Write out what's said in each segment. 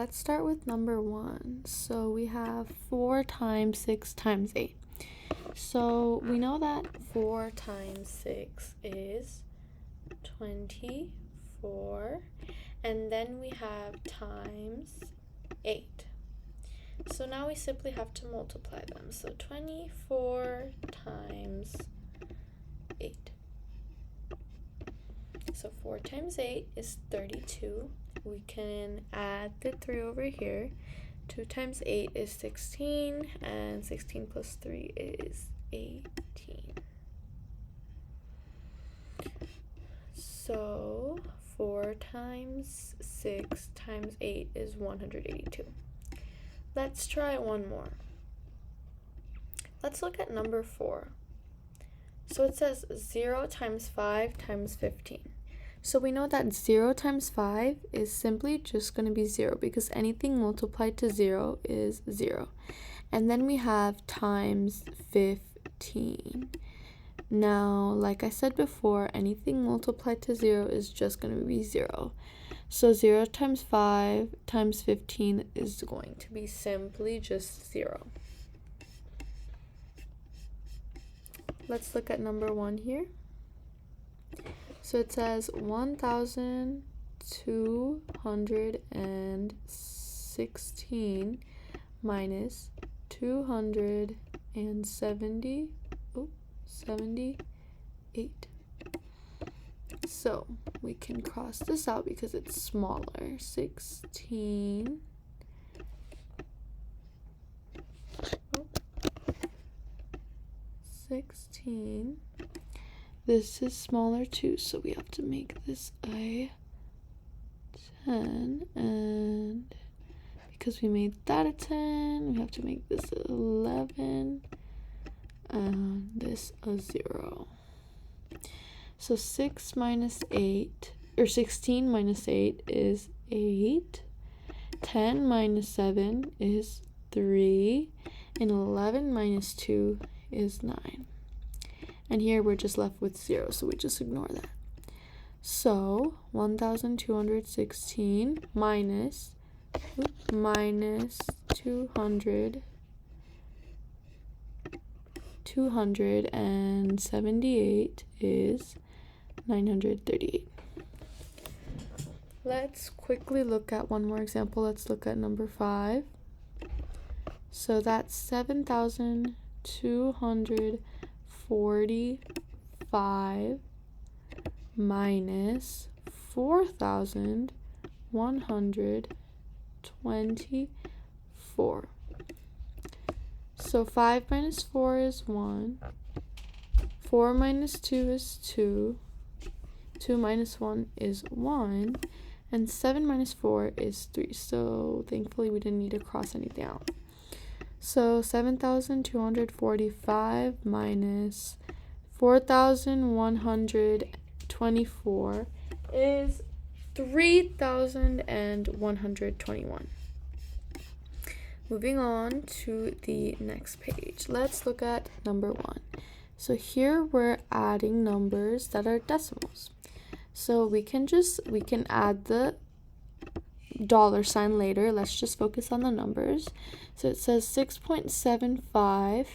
Let's start with number 1. So we have 4 times 6 times 8. So we know that 4 times 6 is 24, and then we have times 8. So now we simply have to multiply them. So 24 times 8. So 4 times 8 is 32. We can add the 3 over here. 2 times 8 is 16, and 16 plus 3 is 18. So 4 times 6 times 8 is 182. Let's try one more. Let's look at number 4. So it says 0 times 5 times 15. So we know that 0 times 5 is simply just going to be 0 because anything multiplied to 0 is 0. And then we have times 15. Now, like I said before, anything multiplied to 0 is just going to be 0. So 0 times 5 times 15 is going to be simply just 0. Let's look at number 1 here. So it says 1,216 minus 278. So we can cross this out because it's smaller. 16. This is smaller too, so we have to make this a 10, and because we made that a 10, we have to make this 11, and this a 0. So 6 minus 8, or 16 minus 8 is 8, 10 minus 7 is 3, and 11 minus 2 is 9. And here we're just left with 0, so we just ignore that. So 1,216 minus 278 is 938. Let's quickly look at one more example. Let's look at number 5. So that's 7,245 minus 4,124. So 5 minus 4 is 1. 4 minus 2 is 2. 2 minus 1 is 1. And 7 minus 4 is 3. So thankfully we didn't need to cross anything out. So 7,245 minus 4,124 is 3,121. Moving on to the next page. Let's look at number 1. So here we're adding numbers that are decimals. So we can add the $sign later. Let's just focus on the numbers. So it says 6.75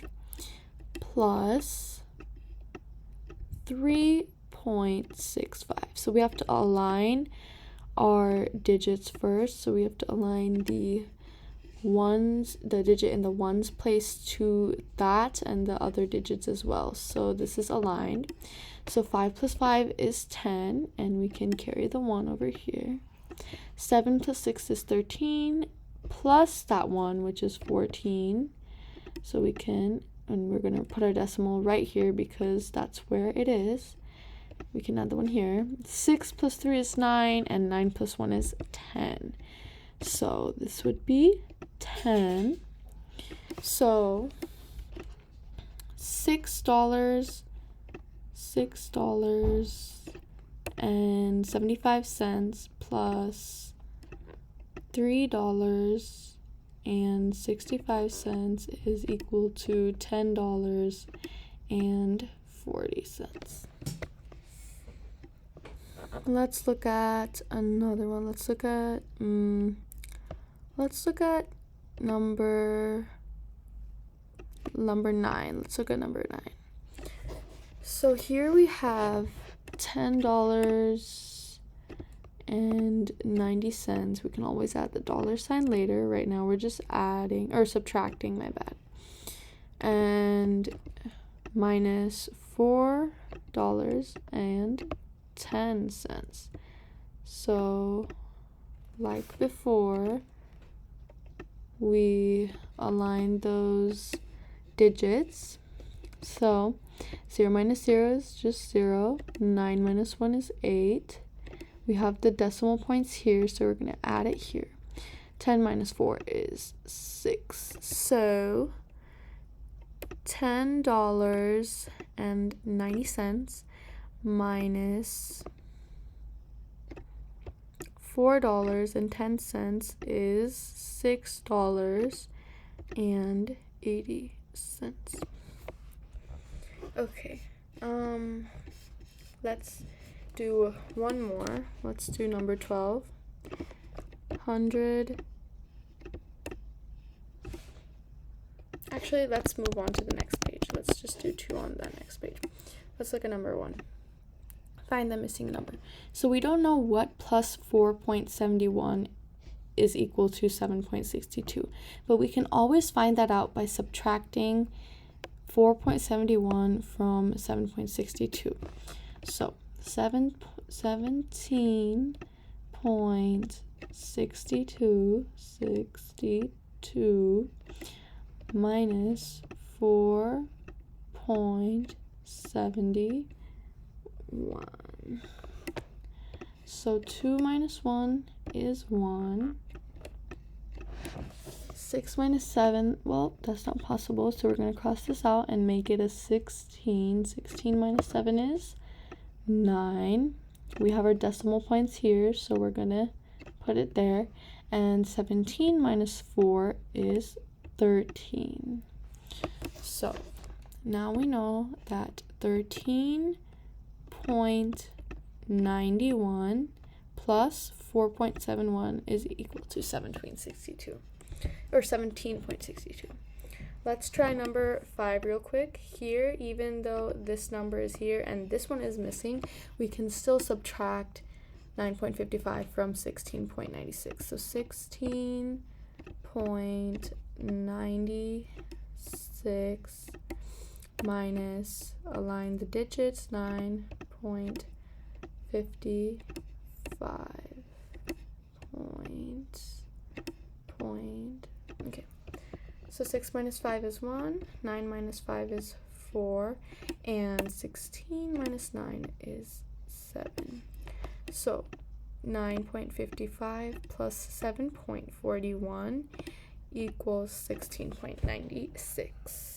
plus 3.65. So we have to align our digits first. So we have to align the digit in the ones place to that and the other digits as well. So this is aligned. So 5 plus 5 is 10, and we can carry the 1 over here. 7 plus 6 is 13, plus that 1, which is 14. So we can, and we're going to put our decimal right here because that's where it is. We can add the 1 here. 6 plus 3 is 9, and 9 plus 1 is 10. So this would be 10. So $6.75 plus $3.65 is equal to $10.40. Let's look at another one. Let's look at let's look at number 9. Let's look at number 9. So here we have $10.90. We can always add the dollar sign later. Right now we're just adding or subtracting, my bad. And minus $4.10. So like before, we align those digits. So 0 minus 0 is just 0. 9 minus 1 is 8. We have the decimal points here, so we're going to add it here. 10 minus 4 is 6. So $10.90 minus $4.10 is $6.80. Okay, let's do one more. Let's do number 12. 100. Actually, let's move on to the next page. Let's just do 2 on the next page. Let's look at number 1. Find the missing number. So we don't know what plus 4.71 is equal to 7.62, but we can always find that out by subtracting 4.71 from 7.62. So 17.62 minus 4.71. So 2 minus 1 is 1. 6 minus 7, well, that's not possible, so we're going to cross this out and make it a 16. 16 minus 7 is 9. We have our decimal points here, so we're going to put it there. And 17 minus 4 is 13. So now we know that 13.91 plus 4.71 is equal to 7.62 or 17.62. Let's try number 5 real quick. Here, even though this number is here and this one is missing, we can still subtract 9.55 from 16.96. So 16.96 minus, align the digits, 9.55 okay. So 6 minus 5 is 1, 9 minus 5 is 4, and 16 minus 9 is 7. So 9.55 plus 7.41 equals 16.96.